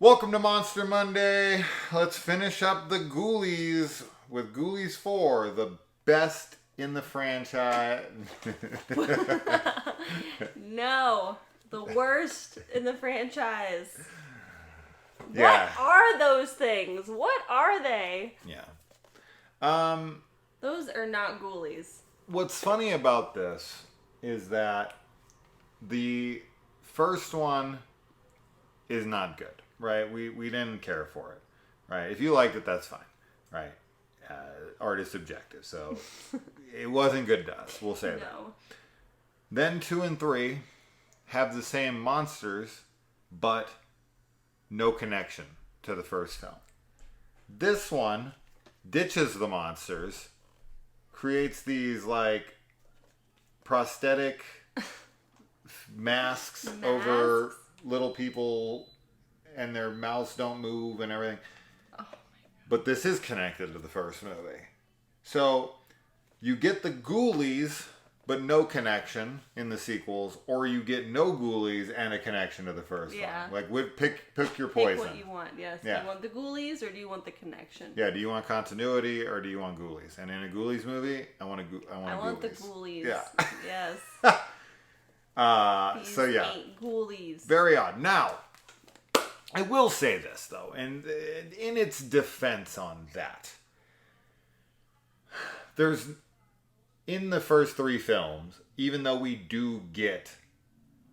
Welcome to Monster Monday. Let's finish up the Ghoulies with Ghoulies 4, the best in the franchise. No, the worst in the franchise. Yeah. What are those things? What are they? Yeah. Those are not ghoulies. What's funny about this is that the first one is not good, right? We didn't care for it, right? If you liked it, that's fine, right? Art is subjective, so it wasn't good to us. We'll say that. No. Then 2 and 3 have the same monsters, but no connection to the first film. This one ditches the monsters, creates these like prosthetic masks over little people, and their mouths don't move and everything. Oh my God. But this is connected to the first movie. So you get the Ghoulies, but no connection in the sequels, or you get no Ghoulies and a connection to the first one. Like, pick your poison. Pick what you want, yes. Yeah. Do you want the ghoulies or do you want the connection? Yeah, do you want continuity or do you want Ghoulies? And in a Ghoulies movie, I want the ghoulies. Yeah. Yes. These So yeah. ain't ghoulies. Very odd. Now, I will say this, though, and in its defense on that, there's, in the first 3 films, even though we do get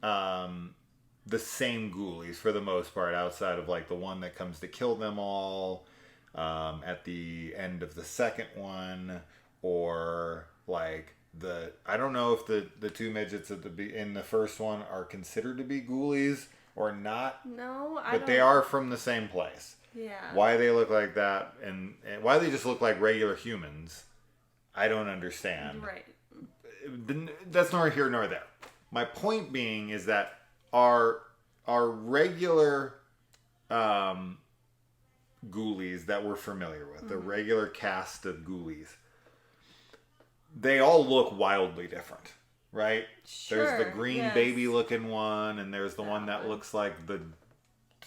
the same Ghoulies for the most part, outside of like the one that comes to kill them all at the end of the second one, or like I don't know if the 2 midgets in the first one are considered to be Ghoulies or not. No, I but don't. They are from the same place. Yeah. Why they look like that and why they just look like regular humans, I don't understand. Right. That's nor here nor there. My point being is that our regular Ghoulies that we're familiar with, the regular cast of Ghoulies, they all look wildly different, right? Sure, There's the green baby looking one, and there's the one that looks like the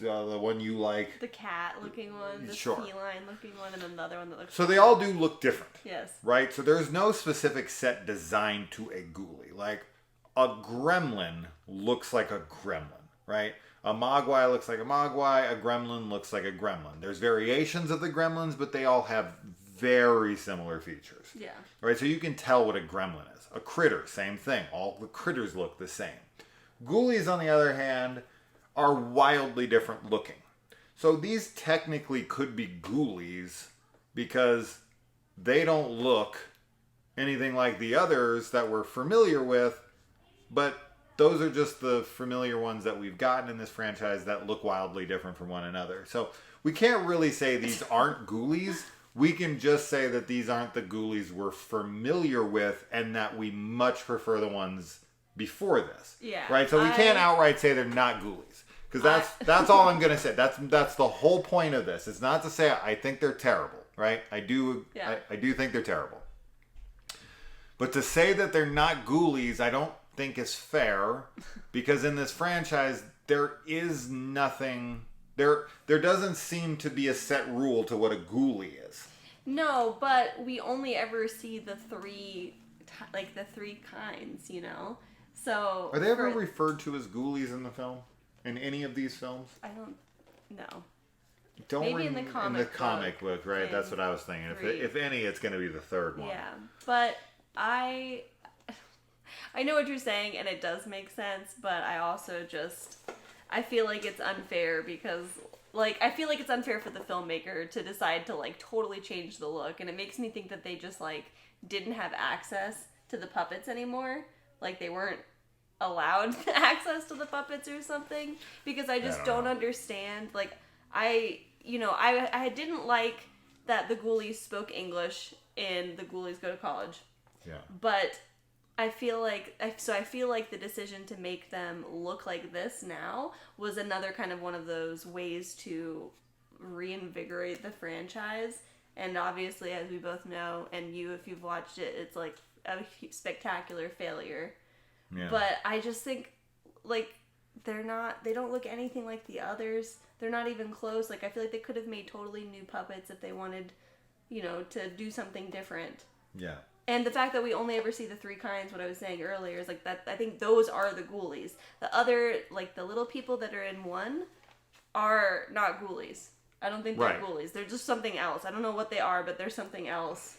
one you like. The cat looking one, the feline looking one, and another one that looks So they all do look different. Yes. Right? So there's no specific set designed to a Ghoulie. Like, a gremlin looks like a gremlin, right? A mogwai looks like a mogwai. A gremlin looks like a gremlin. There's variations of the gremlins, but they all have very similar features. Yeah. Right? So you can tell what a gremlin is. A critter, same thing. All the critters look the same. Ghoulies, on the other hand, are wildly different looking. So these technically could be Ghoulies because they don't look anything like the others that we're familiar with, but those are just the familiar ones that we've gotten in this franchise that look wildly different from one another. So we can't really say these aren't Ghoulies. We can just say that these aren't the Ghoulies we're familiar with and that we much prefer the ones before this. Yeah. Right? So we can't outright say they're not Ghoulies. Because that's all I'm going to say. That's the whole point of this. It's not to say I think they're terrible, right? I do think they're terrible. But to say that they're not Ghoulies, I don't think is fair, because in this franchise there is nothing. There doesn't seem to be a set rule to what a Ghoulie is. No, but we only ever see the 3 kinds, you know? So Are they ever referred to as Ghoulies in the film? In any of these films? I don't know. Maybe in the comic book, right? That's what I was thinking. If any, it's going to be the 3rd one. Yeah, but I know what you're saying, and it does make sense, but I also I feel like it's unfair because, I feel like it's unfair for the filmmaker to decide to, totally change the look, and it makes me think that they just, didn't have access to the puppets anymore. They weren't allowed access to the puppets or something, because I just don't understand. I didn't like that the Ghoulies spoke English in The Ghoulies Go to College. Yeah. But I feel like the decision to make them look like this now was another kind of one of those ways to reinvigorate the franchise. And obviously, as we both know, and if you've watched it, it's a spectacular failure. Yeah. But I just think, they don't look anything like the others. They're not even close. Like, I feel like they could have made totally new puppets if they wanted, to do something different. Yeah. And the fact that we only ever see the 3 kinds, what I was saying earlier, is like that. I think those are the Ghoulies. The other, like the little people that are in one, are not Ghoulies. I don't think they're Ghoulies. They're just something else. I don't know what they are, but they're something else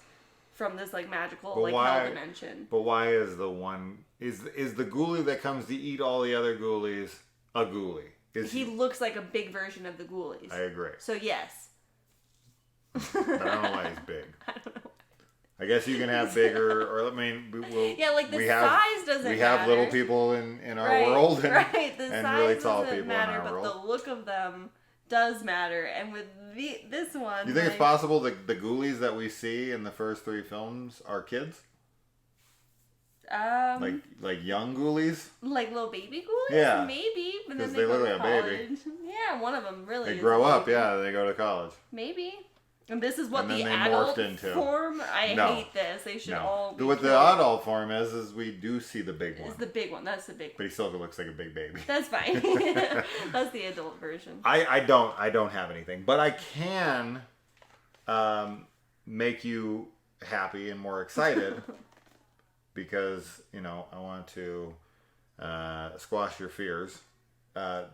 from this like magical hell dimension. But why is the one is the Ghoulie that comes to eat all the other Ghoulies a Ghoulie? He looks like a big version of the Ghoulies. I agree. So yes. But I don't know why he's big. I don't know. I guess you can have bigger, or I mean, size doesn't matter. We have little people in our world, and, the and really tall people matter, in our world. But the look of them does matter, and with this one, you think it's possible the Ghoulies that we see in the first 3 films are kids? Like young Ghoulies? Like little baby Ghoulies? Yeah. Maybe. But then they go look to like college. a baby. Yeah, one of them really They is grow a up, baby. yeah, they go to college. Maybe. And this is what And then the they adult morphed into. form. I hate this. They should all be What the adult form is we do see the big one. It's the big one. That's the big one. But he still looks like a big baby. That's fine. That's the adult version. I don't have anything, but I can make you happy and more excited because I want to squash your fears.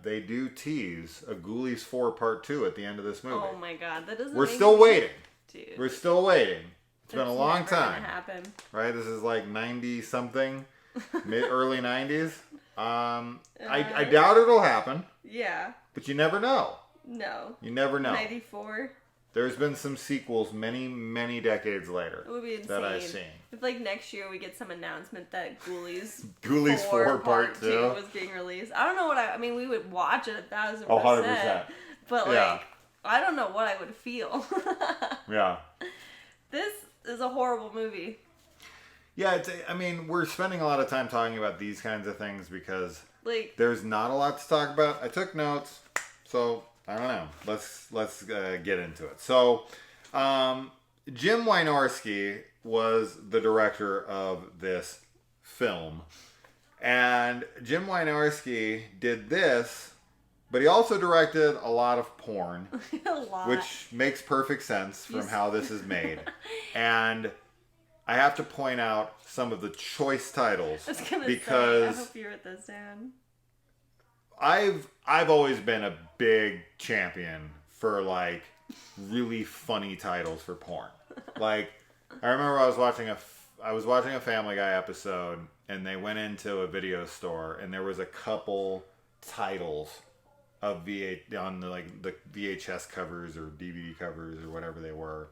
They do tease a Ghoulies 4 Part 2 at the end of this movie. Oh my god, that doesn't. We're still waiting. Dude. We're still waiting. It's been a long never time. Gonna happen. Right? This is like 90 something, early 90s. I doubt it'll happen. Yeah. But you never know. No. You never know. 94. There's been some sequels many, many decades later It would be insane. that I've seen. If like next year we get some announcement that Ghoulies 4 Part 2 was being released. I don't know what I mean, we would watch it 1,000%. Oh, 100%. But like, I don't know what I would feel. Yeah. This is a horrible movie. Yeah, we're spending a lot of time talking about these kinds of things because like there's not a lot to talk about. I took notes, so I don't know. Let's get into it. So, Jim Wynorski was the director of this film, and Jim Wynorski did this, but he also directed a lot of porn, which makes perfect sense from how this is made. And I have to point out some of the choice titles because I hope you wrote this down. I've always been a big champion for like really funny titles for porn. Like I remember I was watching a Family Guy episode and they went into a video store and there was a couple titles of the VHS covers or DVD covers or whatever they were,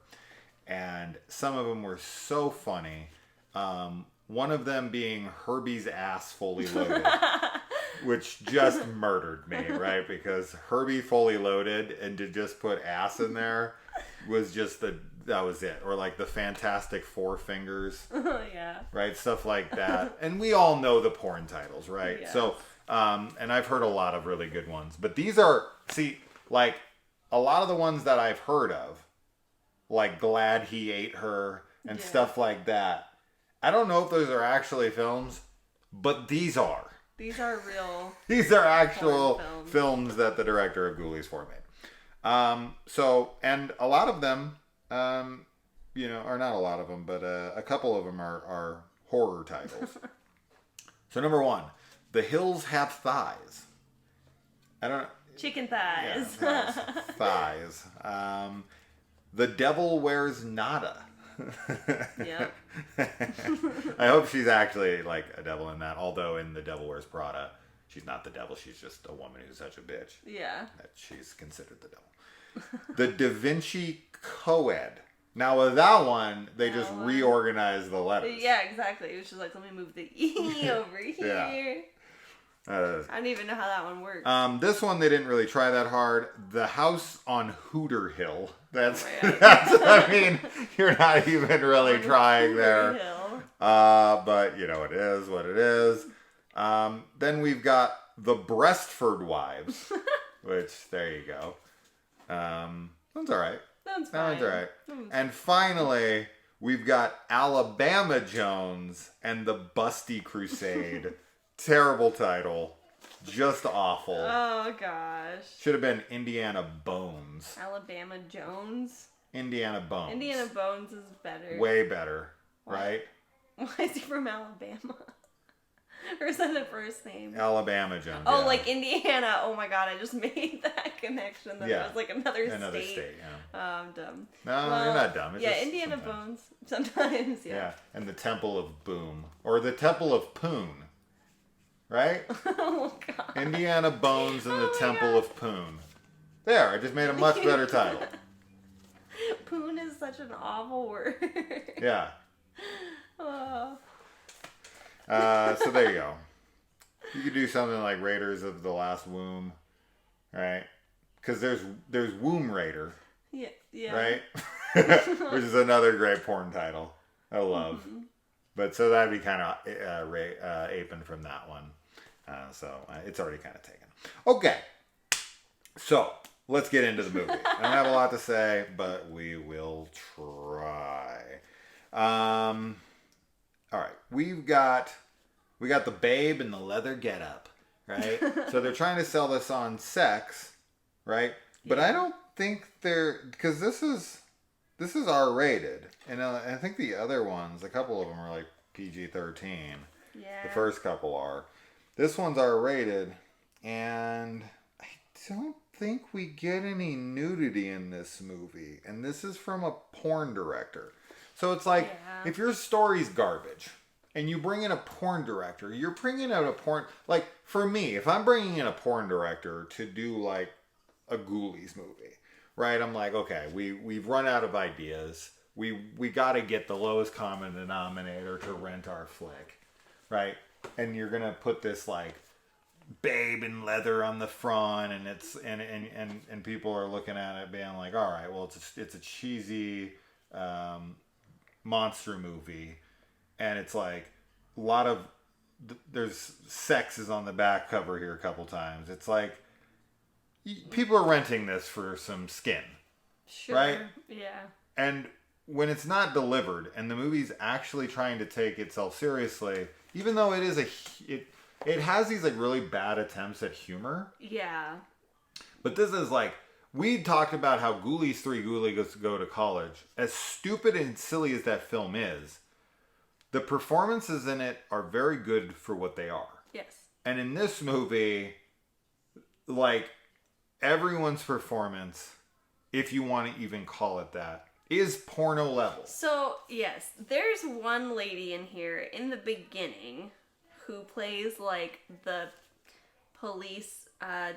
and some of them were so funny. One of them being Herbie's Ass Fully Loaded. Which just murdered me, right? Because Herbie Fully Loaded and to just put ass in there was just that was it. Or like the Fantastic Four Fingers. Oh, yeah. Right? Stuff like that. And we all know the porn titles, right? Yes. So, and I've heard a lot of really good ones. But these are, like a lot of the ones that I've heard of, like Glad He Ate Her and stuff like that. I don't know if those are actually films, but these are. These are real. These are actual films that the director of Ghoulies 4 made. And a lot of them, or not a lot of them, but a couple of them are horror titles. So number 1, The Hills Have Thighs. I don't know. Chicken thighs. Yeah, thighs. The Devil Wears Nada. Yep. I hope she's actually like a devil in that. Although in The Devil Wears Prada, she's not the devil. She's just a woman who's such a bitch. Yeah. That she's considered the devil. The Da Vinci Coed. Now with that one, they just reorganized the letters. Yeah, exactly. It was just like, let me move the E over here. Yeah. I don't even know how that one works. This one they didn't really try that hard. The House on Hooter Hill. That's I mean, you're not even really trying there. Hill. But it is what it is. Then we've got The Breastford Wives, which there you go. That's all right. That's fine. That's all right. And finally, we've got Alabama Jones and the Busty Crusade. Terrible title, Just awful. Oh gosh. Should have been Indiana Bones. Alabama Jones. Indiana Bones. Indiana Bones is better. Way better, right? Why is he from Alabama? Or is that a first name? Alabama Jones. Oh, yeah. like Indiana. Oh my god, I just made that connection. That it was like another state. Yeah. Oh, I'm dumb. No, you're not dumb. It's yeah, just Indiana sometimes. Bones. Sometimes, yeah. Yeah, and the Temple of Boom. Or the Temple of Poon. Right? Oh god. Indiana Bones and the my Temple God. of Poon. There, I just made a much better title. Poon is such an awful word. Yeah. Oh. So there you go. You could do something like Raiders of the Last Womb, right? Because there's Womb Raider, Yeah. Yeah. right? Which is another great porn title. I love. Mm-hmm. But so that'd be kind of aping from that one. So it's already kind of taken. Okay. So let's get into the movie. I don't have a lot to say, but we will try. All right. We got the babe in the leather getup, right? So they're trying to sell this on sex, right? But I don't think because this is R-rated, and I think the other ones, a couple of them are like PG-13. Yeah. The first couple are. This one's R-rated, and I don't think we get any nudity in this movie. And this is from a porn director. So it's like, if your story's garbage, and you bring in a porn director, you're bringing out a porn... Like, for me, if I'm bringing in a porn director to do, like, a Ghoulies movie, right? I'm like, okay, we've run out of ideas. We got to get the lowest common denominator to rent our flick, right? And you're gonna put this like babe in leather on the front, and it's and people are looking at it being like, all right, well it's a cheesy monster movie, and it's like a lot of there's sex is on the back cover here a couple times. It's like people are renting this for some skin, Sure. right? Yeah. And when it's not delivered, and the movie's actually trying to take itself seriously, even though it has these like really bad attempts at humor. Yeah. But this is like, we talked about how Ghoulies 3 Ghoulies Go to College. As stupid and silly as that film is, the performances in it are very good for what they are. Yes. And in this movie, like, everyone's performance, if you want to even call it that, is porno level. So, yes, there's one lady in here in the beginning who plays, like, the police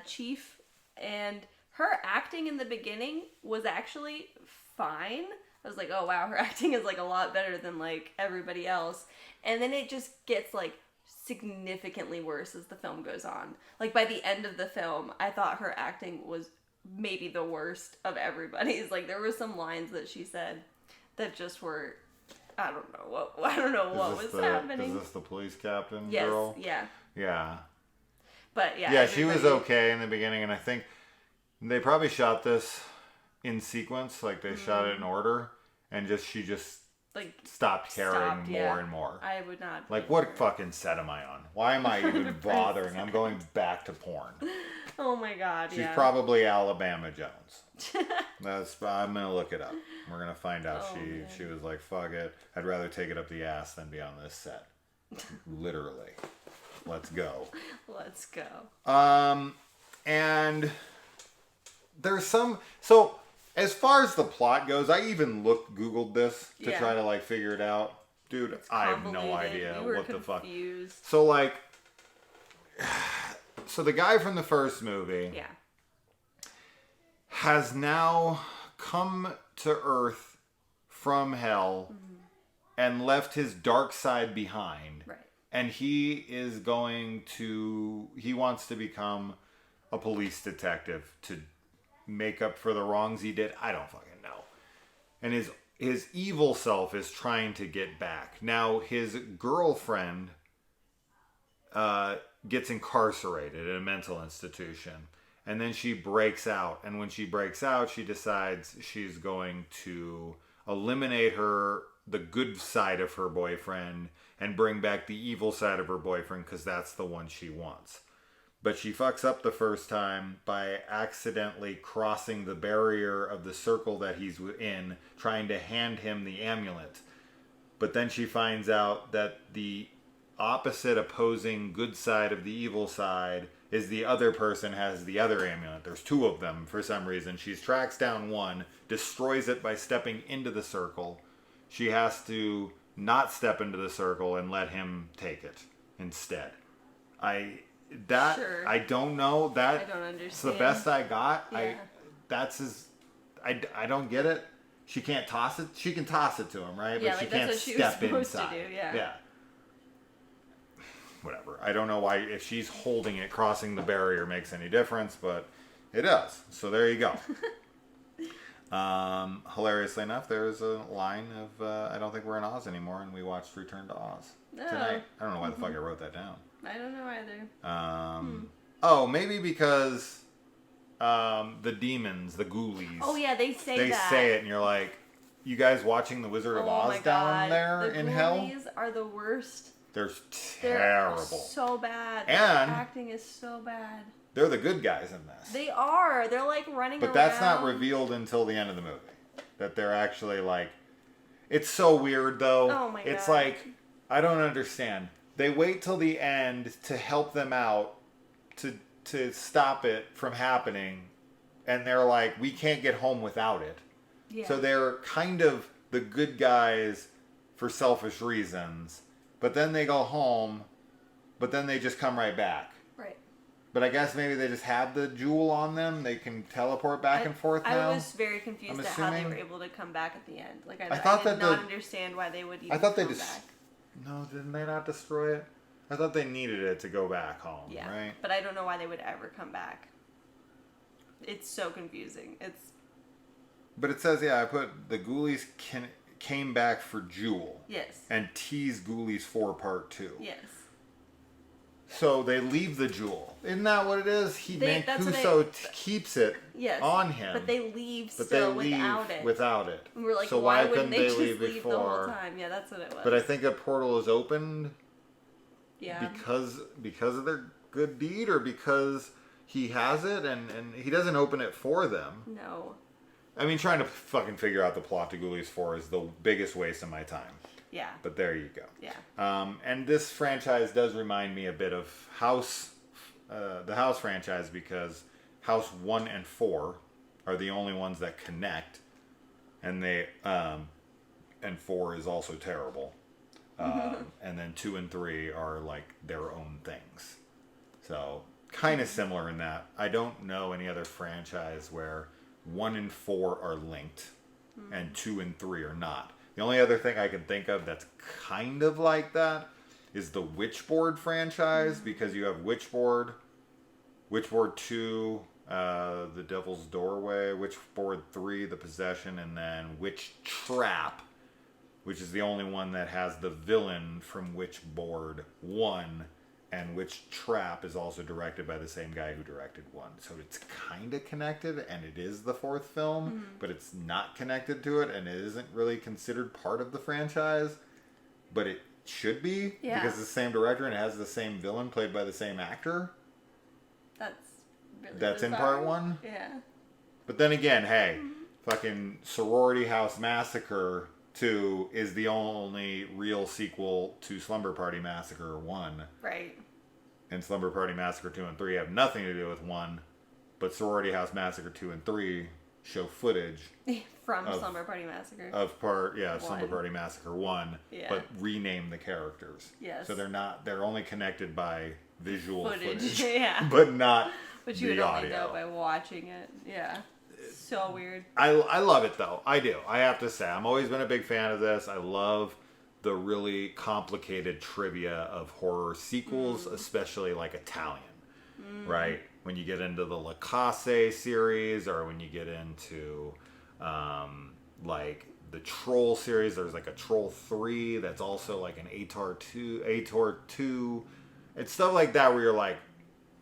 chief, and her acting in the beginning was actually fine. I was like, oh, wow, her acting is, like, a lot better than, like, everybody else. And then it just gets, like, significantly worse as the film goes on. Like, by the end of the film, I thought her acting was maybe the worst of everybody's. Like, there were some lines that she said that just were, I don't know what was happening. Is this the police captain Yes, girl? yeah. Yeah. But yeah. Yeah, she was okay in the beginning, and I think they probably shot this in sequence, like they shot it in order, and she just like stopped caring more and more. I would not. Like, what fucking set am I on? Why am I even bothering? I'm going back to porn. Oh my god, She's yeah. probably Alabama Jones. I'm gonna look it up. We're gonna find out. Oh, She was like, fuck it. I'd rather take it up the ass than be on this set. Literally. Let's go. Let's go. And there's so as far as the plot goes, I even Googled this to try to like figure it out. Dude, I have no idea what the fuck. So like, so the guy from the first movie has now come to Earth from hell and left his dark side behind. Right. And he wants to become a police detective to make up for the wrongs he did. I don't fucking know. And his evil self is trying to get back. Now, his girlfriend gets incarcerated in a mental institution. And then she breaks out. And when she breaks out, she decides she's going to eliminate the good side of her boyfriend and bring back the evil side of her boyfriend because that's the one she wants. But she fucks up the first time by accidentally crossing the barrier of the circle that he's in, trying to hand him the amulet. But then she finds out that the opposite opposing good side of the evil side is the other person has the other amulet. There's two of them for some reason. She tracks down one, destroys it by stepping into the circle. She has to not step into the circle and let him take it instead. I don't know. I don't understand. It's the best I got. Yeah. I don't get it. She can't toss it. She can toss it to him, right? Yeah, but she like can't that's what she was step supposed inside. to do, yeah. Yeah. Whatever. I don't know why, if she's holding it, crossing the barrier makes any difference, but it does. So there you go. Hilariously enough, there's a line of I don't think we're in Oz anymore, and we watched Return to Oz tonight. I don't know why the fuck I wrote that down. I don't know either. Oh, maybe because the demons, the Ghoulies. Oh yeah, they say they that. say it, and you're like, you guys watching The Wizard of Oz down there in hell? The Ghoulies are the worst. They're They're terrible. so bad. And their acting is so bad. They're the good guys in this. They are. They're like running around. But that's not revealed until the end of the movie. That they're actually like... It's so weird, though. Oh my god. It's like, I don't understand. They wait till the end to help them out, to stop it from happening. And they're like, we can't get home without it. Yeah. So they're kind of the good guys for selfish reasons. But then they go home, but then they just come right back. Right. But I guess maybe they just have the jewel on them. They can teleport back and forth now. I was very confused at how they were able to come back at the end. Like I thought did that not understand why they would even I thought they come just back. No, didn't they not destroy it? I thought they needed it to go back home, Yeah, right? but I don't know why they would ever come back. It's so confusing. But it says, I put the Ghoulies came back for Jewel. Yes. And teased Ghoulies 4 Part 2. Yes. So they leave the jewel. Isn't that what it is? Mancuso keeps it on him. But they leave without it. And we're like, so why wouldn't they just leave leave before? the whole time? Yeah, that's what it was. But I think a portal is opened because of their good deed, or because he has it and he doesn't open it for them. No. I mean, trying to fucking figure out the plot to Ghoulies 4 is the biggest waste of my time. Yeah. But there you go. Yeah. And this franchise does remind me a bit of the House franchise, because House 1 and 4 are the only ones that connect, and and 4 is also terrible. And then 2 and 3 are like their own things. So kind of similar in that. I don't know any other franchise where 1 and 4 are linked and 2 and 3 are not. The only other thing I can think of that's kind of like that is the Witchboard franchise, because you have Witchboard 2, The Devil's Doorway, Witchboard 3, The Possession, and then Witch Trap, which is the only one that has the villain from Witchboard 1, and Witch Trap is also directed by the same guy who directed 1. So it's kind of connected, and it is the 4th film, but it's not connected to it, and it isn't really considered part of the franchise, but it should be, because it's the same director and it has the same villain played by the same actor. That's really That's bizarre. in part 1? Yeah. But then again, hey, fucking Sorority House Massacre 2 is the only real sequel to Slumber Party Massacre 1. Right. And Slumber Party Massacre 2 and 3 have nothing to do with 1, but Sorority House Massacre 2 and 3 show footage from Slumber Party Massacre. Slumber Party Massacre 1, but rename the characters. Yes. So they're only connected by visual footage. Yeah. But not But you would only know by watching it. Yeah. So weird. I love it, though. I do. I have to say. I've always been a big fan of this. I love the really complicated trivia of horror sequels, especially like Italian, right? When you get into the La Casse series, or when you get into like the Troll series, there's like a Troll 3 that's also like an Ator 2. It's stuff like that where you're like,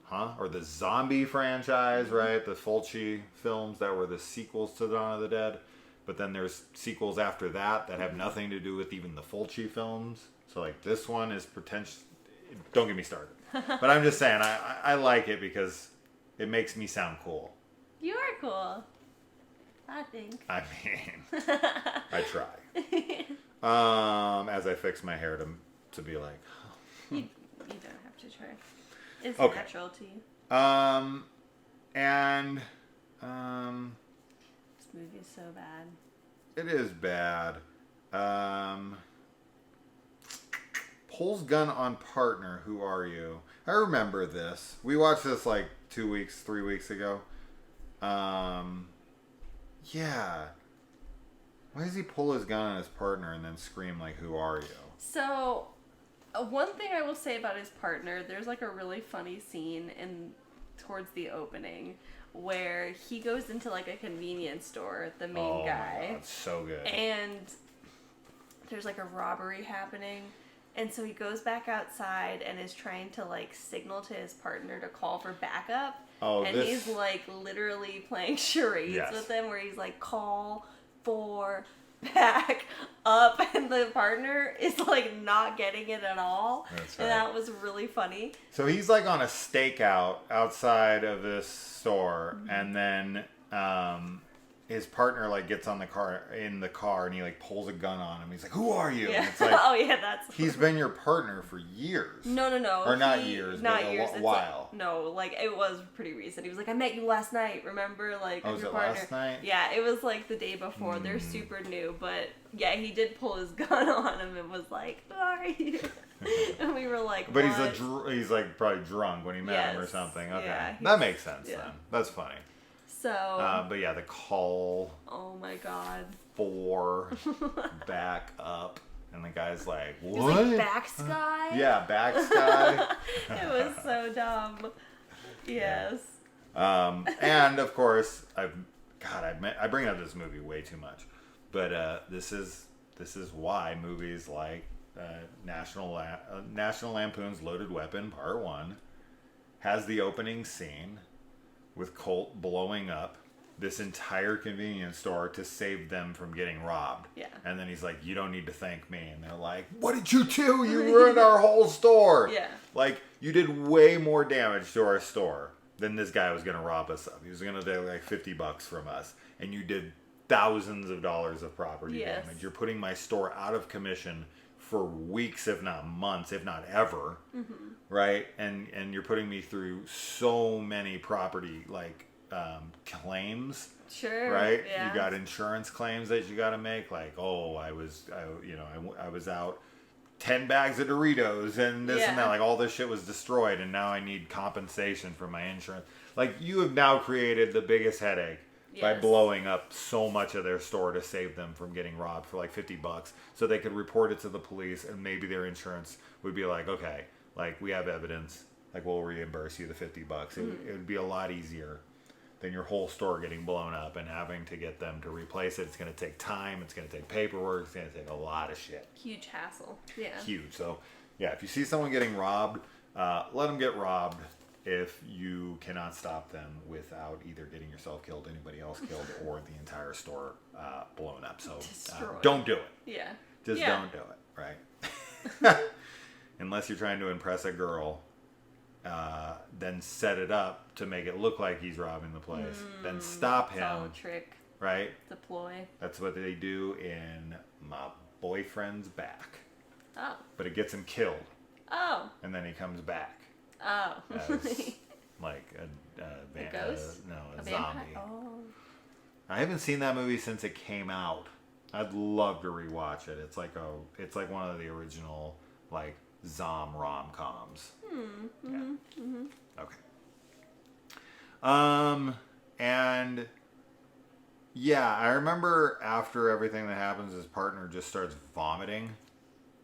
huh? Or the Zombie franchise, right? The Fulci films that were the sequels to Dawn of the Dead. But then there's sequels after that have nothing to do with even the Fulci films. So like this one is don't get me started. But I'm just saying, I like it because it makes me sound cool. You are cool. I think. I mean, I try. As I fix my hair to be like... You don't have to try. It's Okay. natural to you. And... This movie is so bad. It is bad. Pulls gun on partner. Who are you? I remember this. We watched this like 3 weeks ago. Yeah. Why does he pull his gun on his partner and then scream like, "Who are you?" So, one thing I will say about his partner, there's like a really funny scene towards the opening where he goes into like a convenience store, the main guy. My God, so good. And there's like a robbery happening. And so he goes back outside and is trying to like signal to his partner to call for backup. He's like literally playing charades with him where he's like, call for back up, and the partner is like not getting it at all. That's right. And that was really funny. So he's like on a stakeout outside of this store, and then his partner like gets in the car and he like pulls a gun on him. He's like, "Who are you?" Yeah. And it's like, oh yeah, that's. He's been your partner for years. No. Or not years, not but years. a while. No, like it was pretty recent. He was like, "I met you last night. Remember?" Like, was your it partner. last night? Yeah, it was like the day before. They're super new, but yeah, he did pull his gun on him and was like, "Who are you?" And we were like, But what? he's like probably drunk when he met him or something. Okay, yeah, that makes sense then. yeah. That's funny. So. But yeah, the call Oh my God. for back up, and the guy's like, "What?" He was like, "Back Sky?" Yeah, back sky. It was so dumb. Yes. And of course, I bring up this movie way too much, but this is why movies like National Lampoon's Loaded Weapon Part 1 has the opening scene with Colt blowing up this entire convenience store to save them from getting robbed. Yeah. And then he's like, "You don't need to thank me." And they're like, "What did you do? You ruined our whole store." Yeah. Like, you did way more damage to our store than this guy was going to rob us of. He was going to take like $50 from us. And you did thousands of dollars of property damage. You're putting my store out of commission for weeks, if not months, if not ever. Mm-hmm. Right? And you're putting me through so many property, like, claims. Sure. Right? Yeah. You got insurance claims that you got to make. Like, "Oh, I was out 10 bags of Doritos and this and that." Like, all this shit was destroyed and now I need compensation for my insurance. Like, you have now created the biggest headache by blowing up so much of their store to save them from getting robbed for like $50 so they could report it to the police, and maybe their insurance would be like, "Okay, like, we have evidence, like, we'll reimburse you the $50. It would be a lot easier than your whole store getting blown up and having to get them to replace it. It's going to take time. It's going to take paperwork. It's going to take a lot of shit. Huge hassle. Yeah. Huge. So, yeah, if you see someone getting robbed, let them get robbed if you cannot stop them without either getting yourself killed, anybody else killed, or the entire store blown up. So don't do it. Yeah. Just don't do it, right? Unless you're trying to impress a girl. Then set it up to make it look like he's robbing the place. Then stop him. It's all a trick. Right? It's a ploy. That's what they do in My Boyfriend's Back. Oh. But it gets him killed. Oh. And then he comes back. Oh. As like a ghost? A zombie. Vampire? Oh. I haven't seen that movie since it came out. I'd love to rewatch it. It's like one of the original like rom-coms. Okay. And yeah, I remember after everything that happens, his partner just starts vomiting.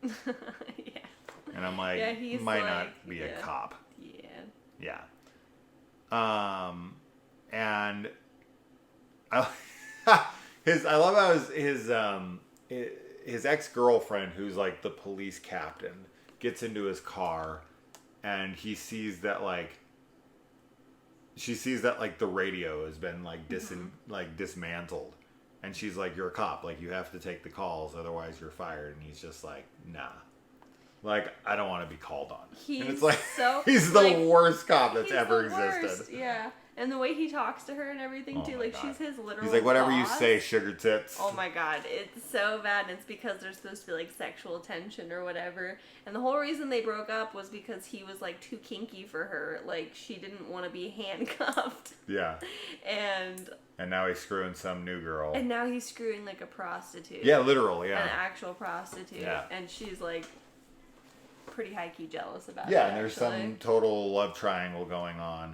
Yeah. And I'm like, he's might like, not be a cop. Yeah. Yeah. And I love how his ex-girlfriend, who's like the police captain, gets into his car, and she sees that the radio has been like dismantled, and she's like, "You're a cop, like you have to take the calls, otherwise you're fired." And he's just like, "Nah." Like, I don't want to be called on. He's and it's like, so... he's the worst cop that's ever existed. Worst. Yeah. And the way he talks to her and everything, too. Like, she's his literal He's like, whatever boss. you say, sugar tits. Oh, my God. It's so bad. And it's because there's supposed to be, like, sexual tension or whatever. And the whole reason they broke up was because he was, like, too kinky for her. Like, she didn't want to be handcuffed. Yeah. And now he's screwing some new girl. And now he's screwing, like, a prostitute. Yeah, literal, yeah. An actual prostitute. Yeah. And she's, like, pretty high-key jealous about it, Yeah, and there's some total love triangle going on.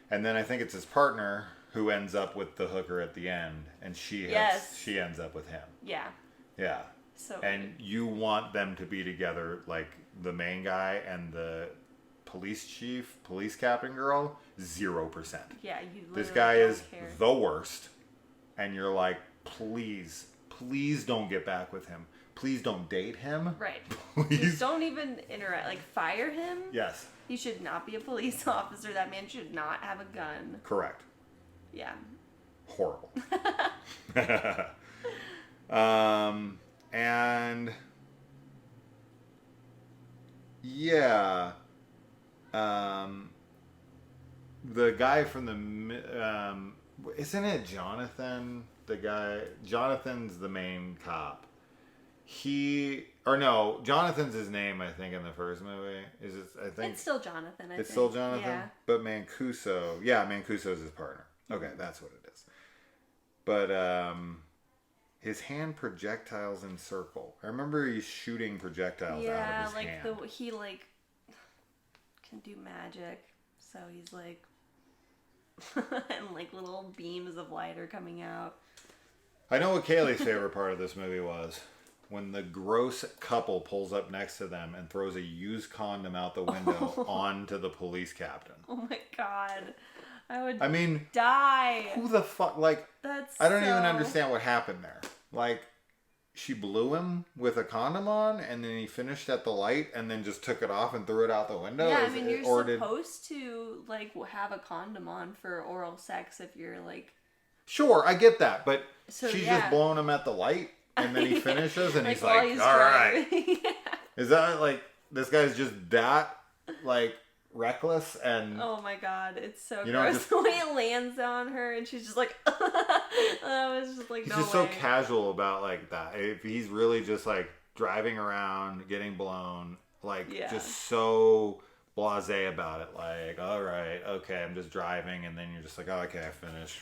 And then I think it's his partner who ends up with the hooker at the end, and she ends up with him. Yeah. Yeah. So. And you want them to be together, like the main guy and the police captain girl, 0%. Yeah, you literally This guy don't is care. the worst, and you're like, please don't get back with him. Please don't date him. Right. Please. Just don't even interact. Like, fire him. Yes. He should not be a police officer. That man should not have a gun. Correct. Yeah. Horrible. And yeah, the guy from the isn't it Jonathan? Jonathan's the main cop. Jonathan's his name, I think, in the first movie. I think it's still Jonathan, It's still Jonathan? Yeah. But Mancuso's his partner. Okay, that's what it is. But, his hand projectiles in circle. I remember he's shooting projectiles out of his hand. Yeah, he, like, can do magic. So he's, like... and, like, little beams of light are coming out. I know what Kaylee's favorite part of this movie was. When the gross couple pulls up next to them and throws a used condom out the window onto the police captain. Oh my god. I would die. Who the fuck, like, I don't even understand what happened there. Like, she blew him with a condom on and then he finished at the light and then just took it off and threw it out the window? Yeah, you're supposed to, like, have a condom on for oral sex if you're, like... Sure, I get that, but she's just blowing him at the light? And then he finishes and he's like, all right. Yeah. Is that like, this guy's just that, like, reckless and... Oh my god, it's so gross. The way it lands on her and she's just like... I was just like, he's just so casual about, like, that. If he's really just, like, driving around, getting blown, like, just so blasé about it. Like, all right, okay, I'm just driving, and then you're just like, oh, okay, I finished.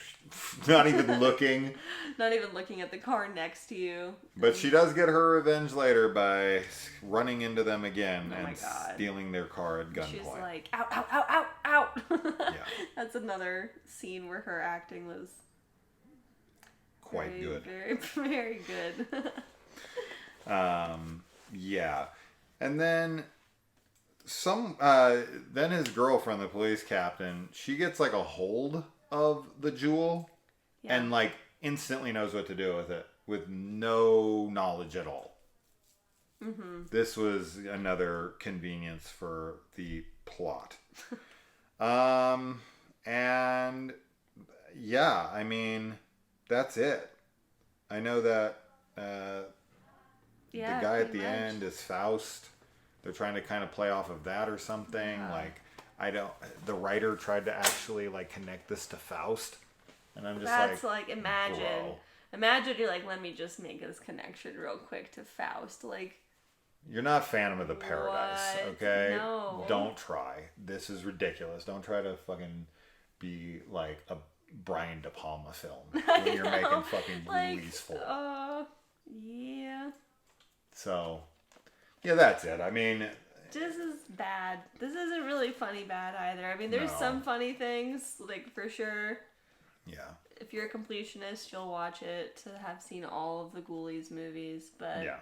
Not even looking. Not even looking at the car next to you. But she does get her revenge later by running into them again and stealing their car at gunpoint. She's like, out, out, out, out, out. Yeah. That's another scene where her acting was quite good. Very, very good. Yeah. And then then his girlfriend, the police captain, she gets like a hold of the jewel and like instantly knows what to do with it with no knowledge at all. Mm-hmm. This was another convenience for the plot. And yeah, I mean, that's it. I know that the guy at the end is Faust. They're trying to kind of play off of that or something. Yeah. Like, the writer tried to actually, like, connect this to Faust. And I'm just That's like imagine. Bro. Imagine you're like, let me just make this connection real quick to Faust. Like, you're not Phantom of the Paradise, okay? No. Don't try. This is ridiculous. Don't try to fucking be, like, a Brian De Palma film when you're making fucking Ghoulies 4. Yeah. So... yeah, that's it. I mean... this is bad. This isn't really funny bad either. I mean, there's some funny things, like, for sure. Yeah. If you're a completionist, you'll watch it to have seen all of the Ghoulies movies, but... yeah.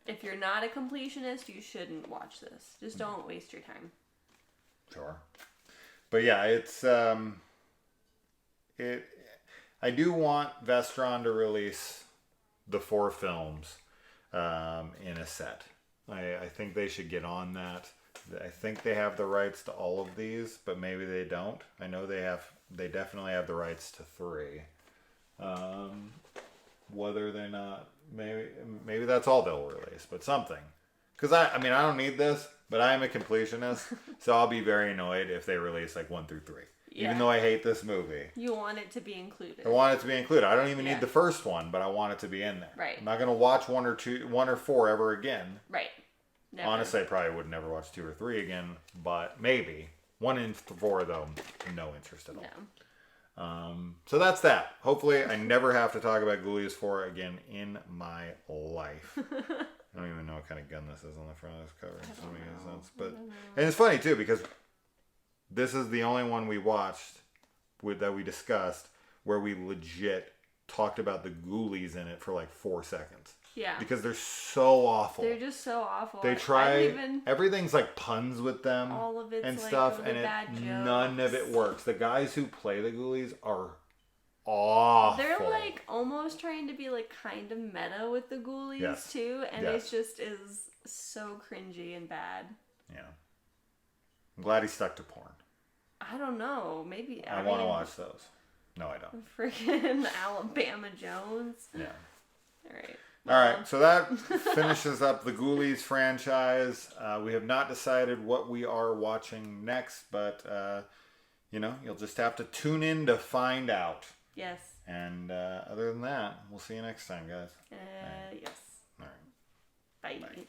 If you're not a completionist, you shouldn't watch this. Just don't waste your time. Sure. But yeah, it's... I do want Vestron to release the 4 films... in a set. I think they should get on that. I think they have the rights to all of these, but maybe they don't. I know they definitely have the rights to 3. Whether they're not, maybe that's all they'll release, but something. Because I mean, I don't need this, but I am a completionist, so I'll be very annoyed if they release like 1 through 3. Yeah. Even though I hate this movie. You want it to be included. I want it to be included. I don't even need the first one, but I want it to be in there. Right. I'm not going to watch 1 or 4 ever again. Right. Never. Honestly, I probably would never watch 2 or 3 again, but maybe. 1 and 4, though, no interest at all. No. So that's that. Hopefully, I never have to talk about Ghoulies 4 again in my life. I don't even know what kind of gun this is on the front of this cover. It doesn't make any sense. But, and it's funny, too, because this is the only one we watched that we discussed where we legit talked about the Ghoulies in it for like 4 seconds. Yeah. Because they're so awful. They're just so awful. They try everything's like puns with them all of it's and like stuff, and none of it works. The guys who play the Ghoulies are awful. They're like almost trying to be like kind of meta with the Ghoulies too, and it just is so cringy and bad. Yeah. I'm glad he stuck to porn. I don't know. Maybe I want to watch those. No, I don't. Freaking Alabama Jones. Yeah. All right. All right, so that finishes up the Ghoulies franchise. We have not decided what we are watching next, but, you'll just have to tune in to find out. Yes. And other than that, we'll see you next time, guys. Yes. All right. Bye. Bye.